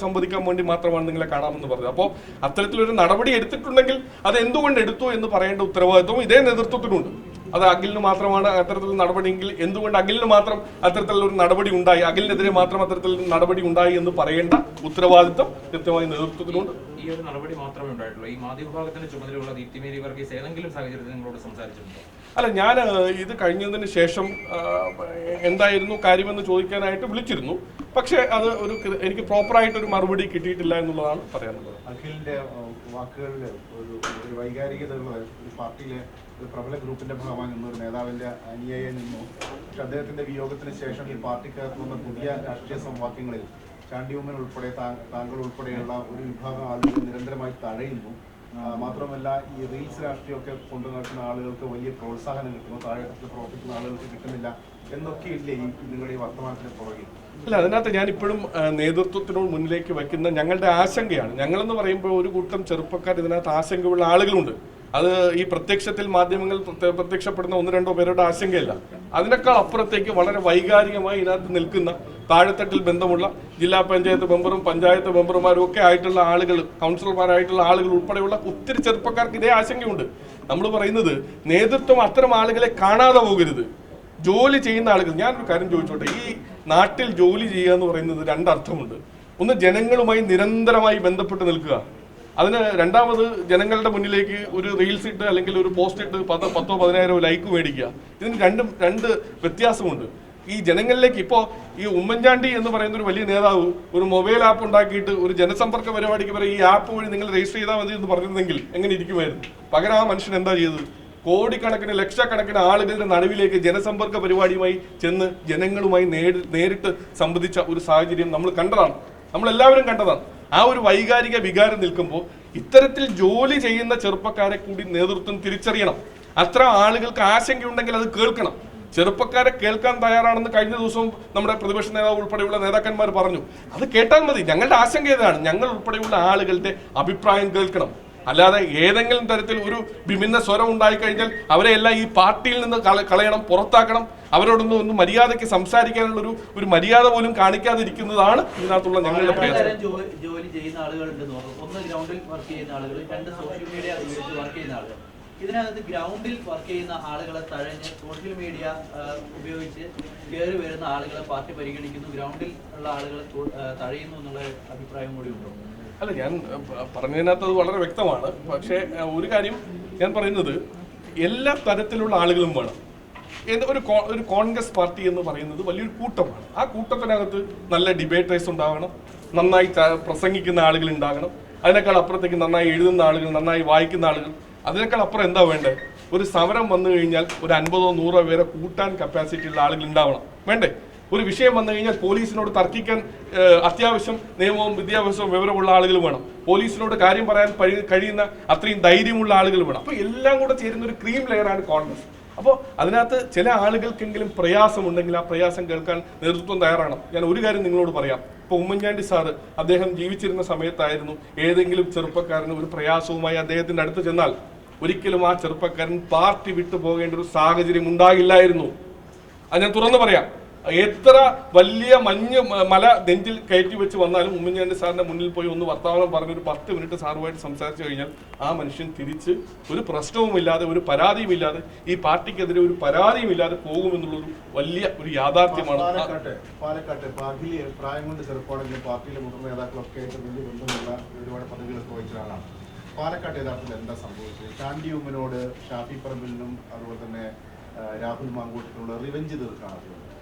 സംവദിക്കാൻ വേണ്ടി മാത്രമാണ് നിങ്ങളെ കാണാമെന്ന് പറഞ്ഞത്. അപ്പോൾ അത്തരത്തിലൊരു നടപടി എടുത്തിട്ടുണ്ടെങ്കിൽ അത് എന്തുകൊണ്ട് എടുത്തു എന്ന് പറയേണ്ട ഉത്തരവാദിത്വം ഇതേ നേതൃത്വത്തിനുണ്ട്. അത് അഖിലിന് മാത്രമാണ് അത്തരത്തിലുള്ള നടപടിയെങ്കിൽ എന്തുകൊണ്ട് അഖിലിന് മാത്രം അത്തരത്തിലുള്ള ഒരു നടപടി ഉണ്ടായി, അഖിലിനെതിരെ മാത്രം അത്തരത്തിലുള്ള നടപടി ഉണ്ടായി എന്ന് പറയേണ്ട ഉത്തരവാദിത്വം കൃത്യമായി നേതൃത്വത്തിനുണ്ട്. ഈ ഒരു നടപടി മാത്രമേ ഉണ്ടായിട്ടുള്ളൂ. ഈ മാധ്യമവിഭാഗത്തിന്റെ ചുമതലയുള്ള ദീപ്തി മേരി വർഗീസ് ഏതെങ്കിലും സാഹചര്യത്തിൽ നിങ്ങളോട് സംസാരിച്ചിട്ടുണ്ടോ? അല്ല, ഞാൻ ഇത് കഴിഞ്ഞതിന് ശേഷം എന്തായിരുന്നു കാര്യമെന്ന് ചോദിക്കാനായിട്ട് വിളിച്ചിരുന്നു. പക്ഷേ അത് എനിക്ക് പ്രോപ്പറായിട്ടൊരു മറുപടി കിട്ടിയിട്ടില്ല എന്നുള്ളതാണ് പറയാനുള്ളത്. അഖിലിന്റെ വാക്കുകളിൽ ഒരു വൈകാരികത ഉള്ളത് ഒരു പാർട്ടിയിലെ ഒരു പ്രബല ഗ്രൂപ്പിന്റെ ഭാഗമായി നിന്ന ഒരു നേതാവിന്റെ അനുയായി നിന്നു. പക്ഷെ അദ്ദേഹത്തിന്റെ വിയോഗത്തിന് ശേഷം ഈ പാർട്ടിക്കകത്ത് വന്ന പുതിയ രാഷ്ട്രീയ സമവാക്യങ്ങളിൽ ചാണ്ടി ഉമ്മൻ ഉൾപ്പെടെ താങ്കൾ ഉൾപ്പെടെയുള്ള ഒരു വിഭാഗം ആളുകൾ നിരന്തരമായി തഴയുന്നു. മാത്രമല്ല ഈ റീൽസ് രാഷ്ട്രീയമൊക്കെ കൊണ്ടു നടക്കുന്ന ആളുകൾക്ക് വലിയ പ്രോത്സാഹനം കിട്ടുന്നു, താഴെത്തട്ടിൽ പ്രവർത്തിക്കുന്ന ആളുകൾക്ക് കിട്ടുന്നില്ല എന്നൊക്കെയില്ലേ ഈ നിങ്ങളുടെ ഈ വർത്തമാനത്തിന് പുറകിൽ? അല്ല, അതിനകത്ത് ഞാനിപ്പോഴും നേതൃത്വത്തിനോട് മുന്നിലേക്ക് വയ്ക്കുന്ന ഞങ്ങളുടെ ആശങ്കയാണ്. ഞങ്ങളെന്ന് പറയുമ്പോൾ ഒരു കൂട്ടം ചെറുപ്പക്കാർ ഇതിനകത്ത് ആശങ്കയുള്ള ആളുകളുണ്ട്. അത് ഈ പ്രത്യക്ഷത്തിൽ മാധ്യമങ്ങൾ പ്രത്യക്ഷപ്പെടുന്ന 1-2 പേരുടെ ആശങ്കയല്ല. അതിനേക്കാൾ അപ്പുറത്തേക്ക് വളരെ വൈകാരികമായി ഇതിനകത്ത് നിൽക്കുന്ന താഴെത്തട്ടിൽ ബന്ധമുള്ള ജില്ലാ പഞ്ചായത്ത് മെമ്പറും പഞ്ചായത്ത് മെമ്പർമാരും ഒക്കെ ആയിട്ടുള്ള ആളുകൾ, കൗൺസിലർമാരായിട്ടുള്ള ആളുകൾ ഉൾപ്പെടെയുള്ള ഒത്തിരി ചെറുപ്പക്കാർക്ക് ഇതേ ആശങ്കയുണ്ട്. നമ്മൾ പറയുന്നത് നേതൃത്വം അത്തരം ആളുകളെ കാണാതെ പോകരുത്. ജോലി ചെയ്യുന്ന ആളുകൾ, ഞാനൊരു കാര്യം ചോദിച്ചോട്ടെ, ഈ നാട്ടിൽ ജോലി ചെയ്യുക എന്ന് പറയുന്നത് 2 അർത്ഥമുണ്ട്. ഒന്ന്, ജനങ്ങളുമായി നിരന്തരമായി ബന്ധപ്പെട്ട് നിൽക്കുക. അതിന് രണ്ടാമത് ജനങ്ങളുടെ മുന്നിലേക്ക് ഒരു റീൽസ് ഇട്ട് അല്ലെങ്കിൽ ഒരു പോസ്റ്റ് ഇട്ട് 10,000-15,000 ലൈക്ക് മേടിക്കുക. ഇതിന് രണ്ട് വ്യത്യാസമുണ്ട്. ഈ ജനങ്ങളിലേക്ക് ഇപ്പോൾ ഈ ഉമ്മൻചാണ്ടി എന്ന് പറയുന്ന ഒരു വലിയ നേതാവ് ഒരു മൊബൈൽ ആപ്പ് ഉണ്ടാക്കിയിട്ട് ഒരു ജനസമ്പർക്ക പരിപാടിക്ക് പറയും ഈ ആപ്പ് വഴി നിങ്ങൾ രജിസ്റ്റർ ചെയ്താൽ മതി എന്ന് പറഞ്ഞിരുന്നെങ്കിൽ എങ്ങനെ ഇരിക്കുമായിരുന്നു? പകരം ആ മനുഷ്യൻ എന്താ ചെയ്തത്? കോടിക്കണക്കിന് ലക്ഷക്കണക്കിന് ആളുകളുടെ നടുവിലേക്ക് ജനസമ്പർക്ക പരിപാടിയുമായി ചെന്ന് ജനങ്ങളുമായി നേരിട്ട് സംവദിച്ച ഒരു സാഹചര്യം നമ്മൾ കണ്ടതാണ്, നമ്മളെല്ലാവരും കണ്ടതാണ്. ആ ഒരു വൈകാരിക വികാരം നിൽക്കുമ്പോൾ ഇത്തരത്തിൽ ജോലി ചെയ്യുന്ന ചെറുപ്പക്കാരെ കൂടി നേതൃത്വം തിരിച്ചറിയണം. അത്ര ആളുകൾക്ക് ആശങ്കയുണ്ടെങ്കിൽ അത് കേൾക്കണം. ചെറുപ്പക്കാരെ കേൾക്കാൻ തയ്യാറാണെന്ന് കഴിഞ്ഞ ദിവസവും നമ്മുടെ പ്രതിപക്ഷ നേതാവ് ഉൾപ്പെടെയുള്ള നേതാക്കന്മാർ പറഞ്ഞു. അത് കേട്ടാൽ മതി. ഞങ്ങളുടെ ആശങ്ക ഏതാണ്? ഞങ്ങൾ ഉൾപ്പെടെയുള്ള ആളുകളുടെ അഭിപ്രായം കേൾക്കണം. അല്ലാതെ ഏതെങ്കിലും തരത്തിൽ ഒരു വിഭിന്ന സ്വരം ഉണ്ടായിക്കഴിഞ്ഞാൽ അവരെ എല്ലാം ഈ പാർട്ടിയിൽ നിന്ന് കളയണം, പുറത്താക്കണം, അവരോടൊന്നും മര്യാദയ്ക്ക് സംസാരിക്കാനുള്ള ഒരു മര്യാദ പോലും കാണിക്കാതിരിക്കുന്നതാണ് ഇതിനകത്തുള്ള ഞങ്ങളുടെ പ്രയത്നം. ജോലി ചെയ്യുന്ന ആളുകളുണ്ടെന്ന് പറഞ്ഞു. ഒന്ന് ഗ്രൗണ്ടിൽ വർക്ക് ചെയ്യുന്ന ആളുകൾ, 2 സോഷ്യൽ മീഡിയ ഉപയോഗിച്ച് വർക്ക് ചെയ്യുന്ന ആളുകൾ. ഇതിനകത്ത് ഗ്രൗണ്ടിൽ വർക്ക് ചെയ്യുന്ന ആളുകളെ തഴഞ്ഞ് സോഷ്യൽ മീഡിയ ഉപയോഗിച്ച് കയറി വരുന്ന ആളുകളെ പാർട്ടി പരിഗണിക്കുന്നു, ഗ്രൗണ്ടിൽ ഉള്ള ആളുകളെ തഴയുന്നു എന്നുള്ള അഭിപ്രായം കൂടി ഉണ്ടോ? അല്ല, ഞാൻ പറഞ്ഞതിനകത്ത് അത് വളരെ വ്യക്തമാണ്. പക്ഷേ ഒരു കാര്യം ഞാൻ പറയുന്നത്, എല്ലാ തരത്തിലുള്ള ആളുകളും വേണം. ഒരു കോൺഗ്രസ് പാർട്ടി എന്ന് പറയുന്നത് വലിയൊരു കൂട്ടമാണ്. ആ കൂട്ടത്തിനകത്ത് നല്ല ഡിബേറ്റേഴ്സ് ഉണ്ടാകണം, നന്നായി പ്രസംഗിക്കുന്ന ആളുകൾ ഉണ്ടാകണം, അതിനേക്കാൾ അപ്പുറത്തേക്ക് നന്നായി എഴുതുന്ന ആളുകൾ, നന്നായി വായിക്കുന്ന ആളുകൾ. അതിനേക്കാൾ അപ്പുറം എന്താ വേണ്ടത്? ഒരു സമരം വന്നു കഴിഞ്ഞാൽ ഒരു 50-100 പേരെ കൂട്ടാൻ കപ്പാസിറ്റി ഉള്ള ആളുകൾ ഉണ്ടാവണം, വേണ്ടേ? ഒരു വിഷയം വന്നു കഴിഞ്ഞാൽ പോലീസിനോട് തർക്കിക്കാൻ അത്യാവശ്യം നിയമവും വിദ്യാഭ്യാസവും വിവരമുള്ള ആളുകൾ വേണം. പോലീസിനോട് കാര്യം പറയാൻ കഴിയുന്ന അത്രയും ധൈര്യമുള്ള ആളുകൾ വേണം. അപ്പോൾ എല്ലാം കൂടെ ചേരുന്ന ഒരു ക്രീം ലെയറാണ് കോൺഗ്രസ്. അപ്പോൾ അതിനകത്ത് ചില ആളുകൾക്കെങ്കിലും പ്രയാസമുണ്ടെങ്കിൽ ആ പ്രയാസം കേൾക്കാൻ നേതൃത്വം തയ്യാറാണ്. ഞാൻ ഒരു കാര്യം നിങ്ങളോട് പറയാം. ഇപ്പോൾ ഉമ്മൻചാണ്ടി സാറ് അദ്ദേഹം ജീവിച്ചിരുന്ന സമയത്തായിരുന്നു ഏതെങ്കിലും ചെറുപ്പക്കാരന് ഒരു പ്രയാസവുമായി അദ്ദേഹത്തിൻ്റെ അടുത്ത് ചെന്നാൽ ഒരിക്കലും ആ ചെറുപ്പക്കാരൻ പാർട്ടി വിട്ടു പോകേണ്ട ഒരു സാഹചര്യം ഉണ്ടാകില്ലായിരുന്നു. അത് ഞാൻ തുറന്നു പറയാം. എത്ര വലിയ മല നെഞ്ചിൽ കയറ്റി വെച്ച് വന്നാലും ഉമ്മൻചാണ്ടി സാറിന്റെ മുന്നിൽ പോയി ഒന്ന് വർത്തമാനം പറഞ്ഞൊരു 10 മിനിറ്റ് സാറുമായിട്ട് സംസാരിച്ചു കഴിഞ്ഞാൽ ആ മനുഷ്യൻ തിരിച്ച് ഒരു പ്രശ്നവുമില്ലാതെ ഒരു പരാതിയുമില്ലാതെ ഈ പാർട്ടിക്കെതിരെ ഒരു പരാതിയുമില്ലാതെ പോകുമെന്നുള്ളൊരു വലിയ ഒരു യാഥാർത്ഥ്യമാണ്. പാലക്കാട്ട് പ്രായം കൊണ്ട് ചെറുപ്പമാണെങ്കിലും പാർട്ടിയിലെ മുതിർന്ന നേതാക്കളൊക്കെ ആയിട്ട് വലിയ ബന്ധമുള്ള ഒരുപാട് പദവികളൊക്കെ വഹിച്ച ആളാണ്. പാലക്കാട്ട് യഥാർത്ഥത്തിൽ എന്താ സംഭവിച്ചത്? ചാണ്ടി ഉമ്മനോട് ഷാഫി പറമ്പിലിനും അതുപോലെ തന്നെ രാഹുൽ മാങ്കൂട്ടത്തിനുള്ള റിവെഞ്ച് തീർക്കാണ്.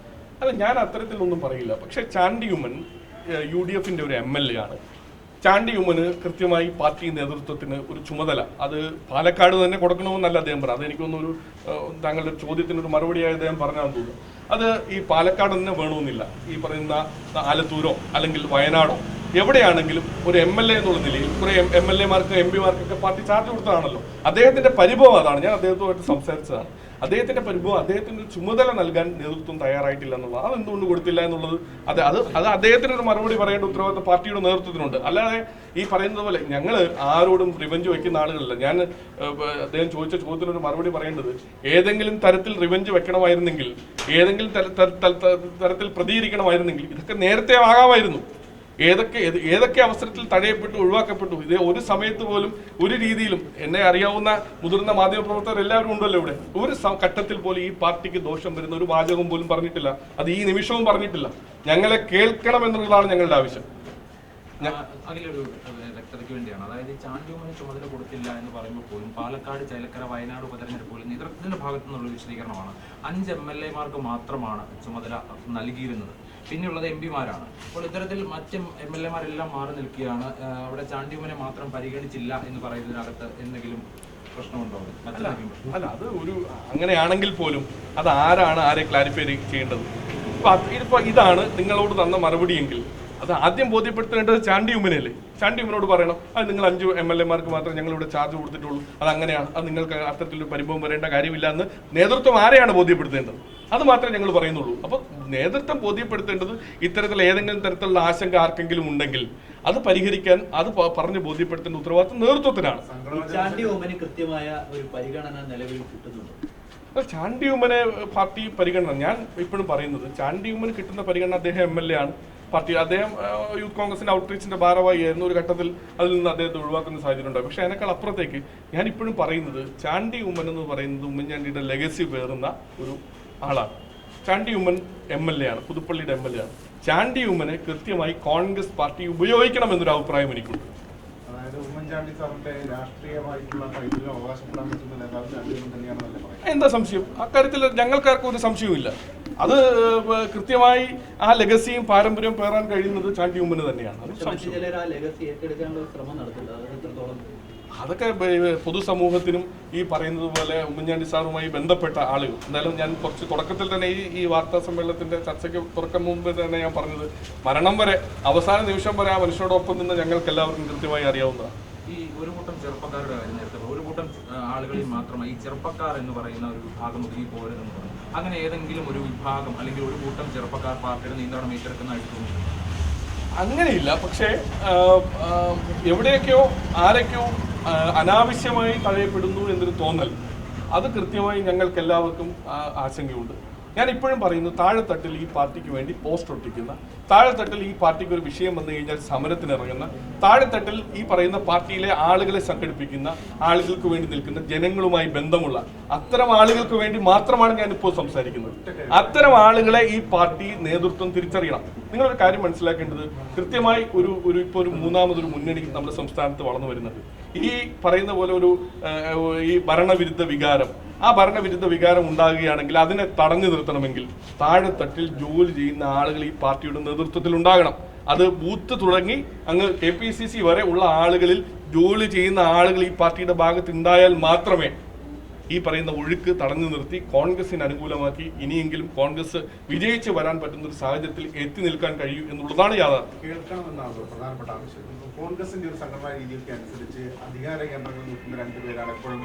അല്ല, ഞാൻ അത്തരത്തിലൊന്നും പറയില്ല. പക്ഷെ ചാണ്ടി ഉമ്മൻ UDFന്റെ ഒരു MLA ആണ്. ചാണ്ടി ഉമ്മന് കൃത്യമായി പാർട്ടി നേതൃത്വത്തിന് ഒരു ചുമതല അത് പാലക്കാട് തന്നെ കൊടുക്കണമെന്നല്ല അദ്ദേഹം പറഞ്ഞു. അതെനിക്കൊന്നൊരു താങ്കളുടെ ചോദ്യത്തിനൊരു മറുപടിയായി അദ്ദേഹം പറഞ്ഞാന്ന് തോന്നുന്നു. അത് ഈ പാലക്കാട് തന്നെ വേണമെന്നില്ല. ഈ പറയുന്ന ആലത്തൂരോ അല്ലെങ്കിൽ വയനാടോ എവിടെയാണെങ്കിലും ഒരു MLA എന്നുള്ള നിലയിൽ കുറെ MLA-മാർക്ക് MP-മാർക്കൊക്കെ പാർട്ടി ചാർജ് കൊടുത്തതാണല്ലോ. അദ്ദേഹത്തിന്റെ പരിഭവം അതാണ്. ഞാൻ അദ്ദേഹത്തുമായിട്ട് സംസാരിച്ചതാണ്. അദ്ദേഹത്തിന്റെ പരിഭവം, അദ്ദേഹത്തിന് ചുമതല നൽകാൻ നേതൃത്വം തയ്യാറായിട്ടില്ല എന്നുള്ളത്. അതെന്തുകൊണ്ട് കൊടുത്തില്ല എന്നുള്ളത് അത് അദ്ദേഹത്തിന് ഒരു മറുപടി പറയേണ്ട ഉത്തരവാദിത്വം പാർട്ടിയുടെ നേതൃത്വത്തിനുണ്ട്. അല്ലാതെ ഈ പറയുന്നത് പോലെ ഞങ്ങൾ ആരോടും റിവെഞ്ച് വയ്ക്കുന്ന ആളുകളല്ല. ഞാൻ അദ്ദേഹം ചോദിച്ച ചോദ്യത്തിനൊരു മറുപടി പറയേണ്ടത്, ഏതെങ്കിലും തരത്തിൽ റിവെഞ്ച് വെക്കണമായിരുന്നെങ്കിൽ, ഏതെങ്കിലും തരത്തിൽ പ്രതികരിക്കണമായിരുന്നെങ്കിൽ ഇതൊക്കെ നേരത്തെ ആകാമായിരുന്നു. ഏതൊക്കെ അവസരത്തിൽ തടയപ്പെട്ടു, ഒഴിവാക്കപ്പെട്ടു. ഇത് ഒരു സമയത്ത് പോലും ഒരു രീതിയിലും എന്നെ അറിയാവുന്ന മുതിർന്ന മാധ്യമപ്രവർത്തകർ എല്ലാവരും ഉണ്ടല്ലോ ഇവിടെ, ഒരു ഘട്ടത്തിൽ പോലും ഈ പാർട്ടിക്ക് ദോഷം വരുന്ന ഒരു വാചകം പോലും പറഞ്ഞിട്ടില്ല. അത് ഈ നിമിഷവും പറഞ്ഞിട്ടില്ല. ഞങ്ങളെ കേൾക്കണം എന്നുള്ളതാണ് ഞങ്ങളുടെ ആവശ്യം. അതിലൊരു വ്യക്തതയ്ക്ക് വേണ്ടിയാണ്, അതായത് ചാണ്ടി ഉമ്മന് ചുമതല കൊടുത്തില്ല എന്ന് പറയുമ്പോൾ പോലും പാലക്കാട്, ചേലക്കര, വയനാട് ഉപതെരഞ്ഞെടുപ്പുകളിൽ നേതൃത്വത്തിന്റെ ഭാഗത്തു നിന്നുള്ള വിശദീകരണമാണ് 5 MLA-മാർക്ക് മാത്രമാണ് ചുമതല നൽകിയിരുന്നത്, പിന്നെയുള്ളത് MP-മാരാണ്. അപ്പോൾ ഇത്തരത്തിൽ മറ്റ് MLA-മാരെല്ലാം മാറി നിൽക്കുകയാണ്, അവിടെ ചാണ്ടി ഉമ്മനെ മാത്രം പരിഗണിച്ചില്ല എന്ന് പറയുന്നതിനകത്ത് എന്തെങ്കിലും പ്രശ്നമുണ്ടോ? അല്ല, അത് ഒരു അങ്ങനെയാണെങ്കിൽ പോലും അത് ആരെ ക്ലാരിഫൈ ചെയ്യേണ്ടത്? ഇപ്പൊ ഇതാണ് നിങ്ങളോട് തന്ന മറുപടിയെങ്കിൽ അത് ആദ്യം ബോധ്യപ്പെടുത്തേണ്ടത് ചാണ്ടി ഉമ്മനല്ലേ. ചാണ്ടി ഉമ്മനോട് പറയണം, അത് നിങ്ങൾ 5 MLA-മാർക്ക് മാത്രമേ ഞങ്ങളിവിടെ ചാർജ് കൊടുത്തിട്ടുള്ളൂ, അത് അങ്ങനെയാണ്, അത് നിങ്ങൾക്ക് അത്തരത്തിലൊരു പരിഭവം വരേണ്ട കാര്യമില്ല എന്ന് നേതൃത്വം ആരെയാണ് ബോധ്യപ്പെടുത്തേണ്ടത്? അത് മാത്രമേ ഞങ്ങൾ പറയുന്നുള്ളൂ. അപ്പോൾ നേതൃത്വം ബോധ്യപ്പെടുത്തേണ്ടത് ഇത്തരത്തിൽ ഏതെങ്കിലും തരത്തിലുള്ള ആശങ്ക ആർക്കെങ്കിലും ഉണ്ടെങ്കിൽ അത് പരിഹരിക്കാൻ, അത് പറഞ്ഞ് ബോധ്യപ്പെടുത്തേണ്ട ഉത്തരവാദിത്വം നേതൃത്വത്തിനാണ്. ചാണ്ടി ഉമ്മന് കൃത്യമായ ഒരു പരിഗണന നിലവിൽ കിട്ടുന്നുണ്ട്. ചാണ്ടി ഉമ്മനെ പാർട്ടി പരിഗണന, ഞാൻ ഇപ്പോഴും പറയുന്നത് ചാണ്ടി ഉമ്മന് കിട്ടുന്ന പരിഗണന, അദ്ദേഹം MLA ആണ്, പാർട്ടി, അദ്ദേഹം യൂത്ത് കോൺഗ്രസിന്റെ ഔട്ട്റീച്ചിന്റെ ഭാരവാഹിയായിരുന്നു. ഒരു ഘട്ടത്തിൽ അതിൽ നിന്ന് അദ്ദേഹത്തെ ഒഴിവാക്കുന്ന സാഹചര്യം ഉണ്ടായി. പക്ഷേ അതിനേക്കാൾ അപ്പുറത്തേക്ക് ഞാൻ ഇപ്പോഴും പറയുന്നത് ചാണ്ടി ഉമ്മൻ എന്ന് പറയുന്നത് ഉമ്മൻചാണ്ടിയുടെ ലെഗസി പേറുന്ന ഒരു ആളാണ്. ചാണ്ടി ഉമ്മൻ MLA ആണ്, പുതുപ്പള്ളിയുടെ MLA ആണ്. ചാണ്ടി ഉമ്മനെ കൃത്യമായി കോൺഗ്രസ് പാർട്ടി ഉപയോഗിക്കണം എന്നൊരു അഭിപ്രായം എനിക്കുണ്ട്. അതായത് ഉമ്മൻചാണ്ടി സാറിന്റെ രാഷ്ട്രീയമായിട്ടുള്ള പൈതൃകം അവകാശപ്പെടാൻ പറ്റുന്ന നേതാവ് ചാണ്ടി ഉമ്മൻ തന്നെയാണെന്നല്ലേ പറയുന്നത്? എന്താ സംശയം? അക്കാര്യത്തിൽ ഞങ്ങൾക്കാർക്കും ഒരു സംശയവുമില്ല. അത് കൃത്യമായി ആ ലെഗസിയും പാരമ്പര്യവും പേറാൻ കഴിയുന്നത് ചാണ്ടി ഉമ്മന് തന്നെയാണ്. അതൊക്കെ പൊതുസമൂഹത്തിനും ഈ പറയുന്നത് പോലെ ഉമ്മൻചാണ്ടി സാറുമായി ബന്ധപ്പെട്ട ആളുകൾ, എന്തായാലും ഞാൻ കുറച്ച് തുടക്കത്തിൽ തന്നെ ഈ വാർത്താ സമ്മേളനത്തിന്റെ ചർച്ചയ്ക്ക് തുറക്കം മുമ്പ് തന്നെ ഞാൻ പറഞ്ഞത്, മരണം വരെ, അവസാന നിമിഷം വരെ ആ മനുഷ്യരോടൊപ്പം നിന്ന് ഞങ്ങൾക്ക് എല്ലാവർക്കും കൃത്യമായി അറിയാവുന്നതാണ്. ഈ ഒരു കൂട്ടം ചെറുപ്പക്കാരുടെ കാര്യം നേരത്തെ, ഒരു കൂട്ടം ആളുകളിൽ മാത്രമായി ഈ ചെറുപ്പക്കാർ എന്ന് പറയുന്ന ഒരു വിഭാഗം ഒതുങ്ങി പോരുതെന്ന് പറഞ്ഞു. അങ്ങനെ ഏതെങ്കിലും ഒരു വിഭാഗം അല്ലെങ്കിൽ ഒരു കൂട്ടം ചെറുപ്പക്കാർ പാർട്ടിയുടെ നിയന്ത്രണം ഏറ്റെടുക്കുന്നതായിട്ട് തോന്നുന്നു? അങ്ങനെയില്ല. പക്ഷേ എവിടെയൊക്കെയോ ആരൊക്കെയോ അനാവശ്യമായി തഴയപ്പെടുന്നു എന്നൊരു തോന്നൽ, അത് കൃത്യമായി ഞങ്ങൾക്ക് എല്ലാവർക്കും ആശങ്കയുണ്ട്. ഞാൻ ഇപ്പോഴും പറയുന്നു, താഴെത്തട്ടിൽ ഈ പാർട്ടിക്ക് വേണ്ടി പോസ്റ്റർ ഒട്ടിക്കുന്ന, താഴെത്തട്ടിൽ ഈ പാർട്ടിക്ക് ഒരു വിഷയം വന്നു കഴിഞ്ഞാൽ സമരത്തിനിറങ്ങുന്ന, താഴെത്തട്ടിൽ ഈ പറയുന്ന പാർട്ടിയിലെ ആളുകളെ സംഘടിപ്പിക്കുന്ന, ആളുകൾക്ക് വേണ്ടി നിൽക്കുന്ന, ജനങ്ങളുമായി ബന്ധമുള്ള അത്തരം ആളുകൾക്ക് വേണ്ടി മാത്രമാണ് ഞാനിപ്പോൾ സംസാരിക്കുന്നത്. അത്തരം ആളുകളെ ഈ പാർട്ടി നേതൃത്വം തിരിച്ചറിയണം. നിങ്ങളൊരു കാര്യം മനസ്സിലാക്കേണ്ടത്, കൃത്യമായി ഇപ്പോൾ ഒരു മൂന്നാമതൊരു മുന്നണി നമ്മുടെ സംസ്ഥാനത്ത് വളർന്നു വരുന്നത്. ഈ പറയുന്ന പോലെ ഈ ഭരണവിരുദ്ധ വികാരം, ആ ഭരണവിരുദ്ധ വികാരം ഉണ്ടാകുകയാണെങ്കിൽ അതിനെ തടഞ്ഞു നിർത്തണമെങ്കിൽ താഴെത്തട്ടിൽ ജോലി ചെയ്യുന്ന ആളുകൾ ഈ പാർട്ടിയുടെ നേതൃത്വത്തിൽ ഉണ്ടാകണം. അത് ബൂത്ത് തുടങ്ങി അങ്ങ് KPCC വരെ ഉള്ള ആളുകളിൽ ജോലി ചെയ്യുന്ന ആളുകൾ ഈ പാർട്ടിയുടെ ഭാഗത്ത് ഉണ്ടായാൽ മാത്രമേ ഈ പറയുന്ന ഒഴുക്ക് തടഞ്ഞു നിർത്തി കോൺഗ്രസിന് അനുകൂലമാക്കി ഇനിയെങ്കിലും കോൺഗ്രസ് വിജയിച്ച് വരാൻ പറ്റുന്ന ഒരു സാഹചര്യത്തിൽ എത്തി നിൽക്കാൻ കഴിയൂ എന്നുള്ളതാണ് യാഥാർത്ഥ്യം. കേൾക്കണമെന്നാണ് പ്രധാനപ്പെട്ട ആവശ്യം. കോൺഗ്രസിന്റെ ഒരു സംഘടനാ രീതിക്ക് അനുസരിച്ച് അധികാര കേന്ദ്രങ്ങളിൽ നിൽക്കുന്ന 2 പേരാണ് എപ്പോഴും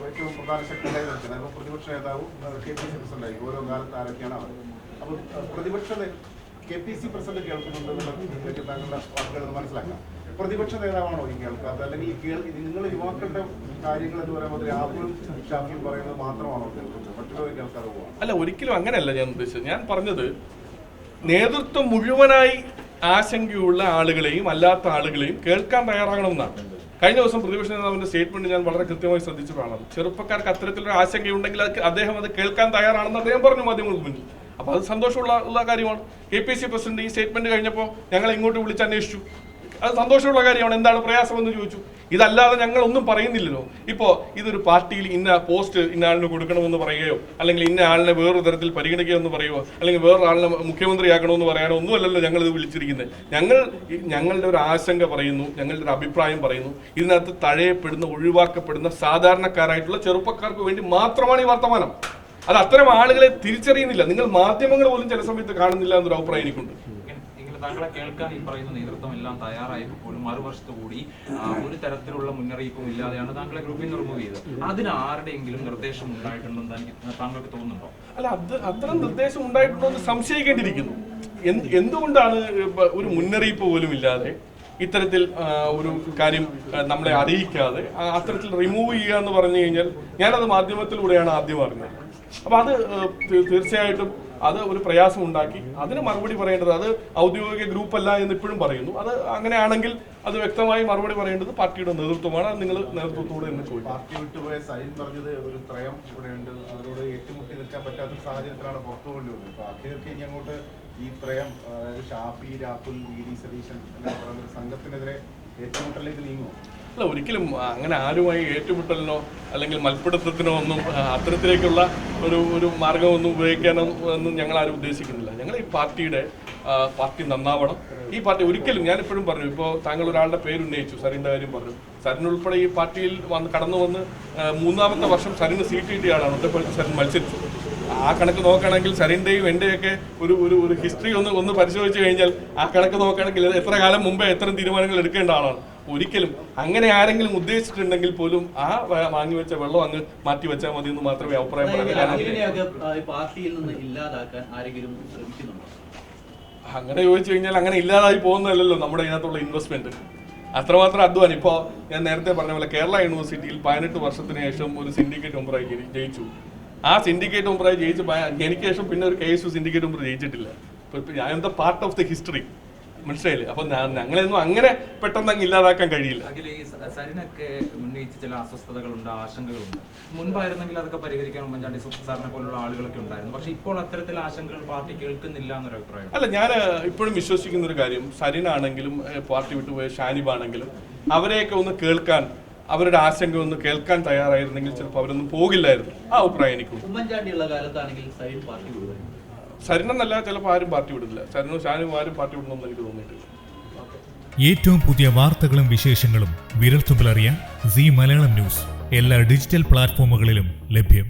ഏറ്റവും പ്രധാന ശക്തിയായി നിൽക്കുന്നത്. അപ്പോൾ പ്രതിപക്ഷ നേതാവും KPCC പ്രസിഡന്റായിരിക്കും. ഓരോ കാലത്ത് ആരൊക്കെയാണ് അവർ. അപ്പോൾ പ്രതിപക്ഷ KPCC പ്രസിഡന്റ് കേൾക്കുന്നുണ്ടെന്നുള്ള താങ്കളുടെ വാക്കുകൾ മനസ്സിലാക്കാം. പ്രതിപക്ഷ നേതാവാണോ ഈ കേൾക്കാത്തത്? അല്ലെങ്കിൽ നിങ്ങൾ യുവാക്കളുടെ കാര്യങ്ങൾ എന്ന് പറയുമ്പോൾ രാഹുലും ഷാഫിയും പറയുന്നത് മാത്രമാണോ കേൾക്കുന്നത്? മറ്റുള്ളവർ കേൾക്കാതെ പോവാണ്? അല്ല, ഒരിക്കലും അങ്ങനെയല്ല ഞാൻ ഉദ്ദേശിച്ചത്. ഞാൻ പറഞ്ഞത് നേതൃത്വം മുഴുവനായി ആശങ്കയുള്ള ആളുകളെയും അല്ലാത്ത ആളുകളെയും കേൾക്കാൻ തയ്യാറാകണമെന്നാണ്. കഴിഞ്ഞ ദിവസം പ്രതിപക്ഷ നേതാവിന്റെ സ്റ്റേറ്റ്മെന്റ് ഞാൻ വളരെ കൃത്യമായി ശ്രദ്ധിച്ചിട്ടാണ്. ചെറുപ്പക്കാർക്ക് അത്തരത്തിലൊരു ആശങ്കയുണ്ടെങ്കിൽ അദ്ദേഹം അത് കേൾക്കാൻ തയ്യാറാണെന്ന് അദ്ദേഹം പറഞ്ഞു മാധ്യമങ്ങൾക്ക് മുന്നിൽ. അപ്പോൾ അത് സന്തോഷമുള്ള കാര്യമാണ്. KPCC പ്രസിഡന്റ് ഈ സ്റ്റേറ്റ്മെന്റ് കഴിഞ്ഞപ്പോൾ ഞങ്ങൾ ഇങ്ങോട്ട് വിളിച്ച് അന്വേഷിച്ചു. അത് സന്തോഷമുള്ള കാര്യമാണ്. എന്താണ് പ്രയാസമെന്ന് ചോദിച്ചു. ഇതല്ലാതെ ഞങ്ങൾ ഒന്നും പറയുന്നില്ലല്ലോ. ഇപ്പോൾ ഇതൊരു പാർട്ടിയിൽ ഇന്ന പോസ്റ്റ് ഇന്ന ആളിന് കൊടുക്കണമെന്ന് പറയുകയോ അല്ലെങ്കിൽ ഇന്ന ആളിനെ വേറൊരു തരത്തിൽ പരിഗണിക്കുകയോ എന്ന് പറയുമോ അല്ലെങ്കിൽ വേറൊരാളിനെ മുഖ്യമന്ത്രിയാക്കണമെന്ന് പറയാനോ ഒന്നുമല്ലല്ലോ ഞങ്ങളിത് വിളിച്ചിരിക്കുന്നത്. ഞങ്ങളുടെ ഒരു ആശങ്ക പറയുന്നു, ഞങ്ങളുടെ ഒരു അഭിപ്രായം പറയുന്നു. ഇതിനകത്ത് തഴയപ്പെടുന്ന, ഒഴിവാക്കപ്പെടുന്ന സാധാരണക്കാരായിട്ടുള്ള ചെറുപ്പക്കാർക്ക് വേണ്ടി മാത്രമാണ് ഈ വർത്തമാനം. അത് അത്തരം ആളുകളെ തിരിച്ചറിയുന്നില്ല. നിങ്ങൾ മാധ്യമങ്ങൾ പോലും ചില സമയത്ത് കാണുന്നില്ല എന്നൊരു അഭിപ്രായം എനിക്കുണ്ട്. താങ്കളെ കേൾക്കാൻ ഈ പറയുന്ന നേതൃത്വം എല്ലാം തയ്യാറായപ്പോഴും മറുവശത്ത് കൂടി ഒരു തരത്തിലുള്ള മുന്നറിയിപ്പും ഇല്ലാതെയാണ് താങ്കളെ ഗ്രൂപ്പിൽ നിന്ന് റിമൂവ് ചെയ്തത്. അതിന് ആരുടെയെങ്കിലും നിർദ്ദേശം ഉണ്ടായിട്ടുണ്ടെന്ന് താങ്കൾക്ക് തോന്നുന്നുണ്ടോ? അല്ല, അത്തരം നിർദ്ദേശം ഉണ്ടായിട്ടുണ്ടോ എന്ന് സംശയിക്കേണ്ടിയിരിക്കുന്നു. എന്തുകൊണ്ടാണ് ഒരു മുന്നറിയിപ്പ് പോലും ഇല്ലാതെ ഇത്തരത്തിൽ ഒരു കാര്യം നമ്മളെ അറിയിക്കാതെ അത്തരത്തിൽ റിമൂവ് ചെയ്യുക എന്ന് പറഞ്ഞു കഴിഞ്ഞാൽ, ഞാനത് മാധ്യമത്തിലൂടെയാണ് ആദ്യം അറിഞ്ഞത്. അപ്പോൾ അത് തീർച്ചയായിട്ടും അത് ഒരു പ്രയാസം ഉണ്ടാക്കി. അതിന് മറുപടി പറയേണ്ടത് അത് ഔദ്യോഗിക ഗ്രൂപ്പ് അല്ല എന്ന് ഇപ്പോഴും പറയുന്നു. അത് അങ്ങനെയാണെങ്കിൽ അത് വ്യക്തമായി മറുപടി പറയേണ്ടത് പാർട്ടിയുടെ നേതൃത്വമാണ്. അത് നിങ്ങൾ നേതൃത്വത്തോട് എന്ന് ചോദിക്കും. പാർട്ടി വിട്ടുപോയ സൈൻ പറഞ്ഞത് ഒരു ത്രയം ഇവിടെയുണ്ട്, അവരോട് ഏറ്റുമുട്ടി നിൽക്കാൻ പറ്റാത്ത സാഹചര്യത്തിലാണ് പുറത്തു കൊണ്ടുവരുന്നത്. അപ്പൊ അഖിലർക്ക് ഇനി അങ്ങോട്ട് ഈ ത്രയം, അതായത് ഷാഫി, രാഹുൽ, വി.ഡി. സതീശൻ എല്ലാം പറയുന്ന സംഘത്തിനെതിരെ ഏറ്റുമുട്ടലിലേക്ക് നീങ്ങുമോ? അല്ല, ഒരിക്കലും അങ്ങനെ ആരുമായി ഏറ്റുമുട്ടലിനോ അല്ലെങ്കിൽ മൽപ്പിടുത്തത്തിനോ ഒന്നും അത്തരത്തിലേക്കുള്ള ഒരു മാർഗമൊന്നും ഉപയോഗിക്കാനോ ഒന്നും ഞങ്ങൾ ആരും ഉദ്ദേശിക്കുന്നില്ല. ഞങ്ങൾ ഈ പാർട്ടി നന്നാവണം. ഈ പാർട്ടി ഒരിക്കലും, ഞാനിപ്പോഴും പറഞ്ഞു, ഇപ്പോൾ താങ്കൾ ഒരാളുടെ പേര് ഉന്നയിച്ചു, സരിൻ്റെ കാര്യം പറഞ്ഞു. സരിനുൾപ്പെടെ ഈ പാർട്ടിയിൽ കടന്നു വന്ന് 3ാമത്തെ വർഷം സരിന് സീറ്റ് കിട്ടിയ ആളാണ്. ഒറ്റപ്പെടുത്തി സരിൻ മത്സരിച്ചു. ആ കണക്ക് നോക്കുകയാണെങ്കിൽ സരിൻ്റെയും എൻ്റെയൊക്കെ ഒരു ഹിസ്റ്ററി ഒന്ന് പരിശോധിച്ച് കഴിഞ്ഞാൽ ആ കണക്ക് നോക്കുകയാണെങ്കിൽ എത്ര കാലം മുമ്പേ എത്ര തീരുമാനങ്ങൾ എടുക്കേണ്ട ആളാണ്. ഒരിക്കലും അങ്ങനെ ആരെങ്കിലും ഉദ്ദേശിച്ചിട്ടുണ്ടെങ്കിൽ പോലും ആ വാങ്ങി വെച്ച വെള്ളം അങ്ങ് മാറ്റി വെച്ചാൽ മതി എന്ന് മാത്രമേ അഭിപ്രായം പറയാൻ. പാർട്ടിയിൽ നിന്ന് ഇല്ലാതാക്കാൻ ആരെങ്കിലും ശ്രമിക്കുന്നുണ്ടോ? അങ്ങനെ ചോദിച്ചു കഴിഞ്ഞാൽ അങ്ങനെ ഇല്ലാതായി പോകുന്നതല്ലല്ലോ നമ്മുടെ ഇതിനകത്തുള്ള ഇൻവെസ്റ്റ്മെന്റ്. അത്രമാത്രം അധ്വാനം. ഇപ്പോൾ ഞാൻ നേരത്തെ പറഞ്ഞ പോലെ കേരള യൂണിവേഴ്സിറ്റിയിൽ 18 വർഷത്തിന് ശേഷം ഒരു സിൻഡിക്കേറ്റ് മെമ്പറായി ജയിച്ചു. ആ സിൻഡിക്കേറ്റ് മെമ്പറായി ജയിച്ച് എനിക്ക് ശേഷം പിന്നെ ഒരു KSU സിൻഡിക്കേറ്റ് മെമ്പർ ജയിച്ചിട്ടില്ല. I am the part of the history. മനസ്സിലായില്ലേ? അപ്പൊ ഞങ്ങളെയൊന്നും അങ്ങനെ പെട്ടെന്ന് അങ്ങ് ഇല്ലാതാക്കാൻ കഴിയില്ല. ഈ സരിനൊക്കെ ഉന്നയിച്ച ചില അസ്വസ്ഥതകളുണ്ട്, ആശങ്കകളുണ്ട്. മുൻപായിരുന്നെങ്കിൽ അതൊക്കെ പരിഹരിക്കാൻ ഉമ്മൻചാണ്ടി സാറിനെ പോലുള്ള ആളുകളൊക്കെ ഉണ്ടായിരുന്നു. പക്ഷെ ഇപ്പോൾ അത്തരത്തിൽ ആശങ്കകൾ പാർട്ടി കേൾക്കുന്നില്ല എന്നൊരു അഭിപ്രായം. അല്ല, ഞാൻ ഇപ്പോഴും വിശ്വസിക്കുന്ന ഒരു കാര്യം, സരിനാണെങ്കിലും പാർട്ടി വിട്ടുപോയ ഷാനിബാണെങ്കിലും അവരെയൊക്കെ ഒന്ന് കേൾക്കാൻ, അവരുടെ ആശങ്ക ഒന്ന് കേൾക്കാൻ തയ്യാറായിരുന്നെങ്കിൽ ചിലപ്പോൾ അവരൊന്നും പോകില്ലായിരുന്നു. ആ അഭിപ്രായം എനിക്കുണ്ട്. ഉമ്മൻചാണ്ടിയുള്ള കാലത്താണെങ്കിൽ സരിൻ പാർട്ടി വിടുവായിരുന്നു. സരിനെന്നല്ല, ചിലപ്പോൾ ആരും പാർട്ടി വിടില്ല. സരിനും ഷാനും ആരും പാർട്ടി വിടണമെന്ന് എനിക്ക് തോന്നിയിട്ടില്ല. ഏറ്റവും പുതിയ വാർത്തകളും വിശേഷങ്ങളും വിരൽത്തുമ്പിലറിയാൻ സീ മലയാളം ന്യൂസ് എല്ലാ ഡിജിറ്റൽ പ്ലാറ്റ്ഫോമുകളിലും ലഭ്യം.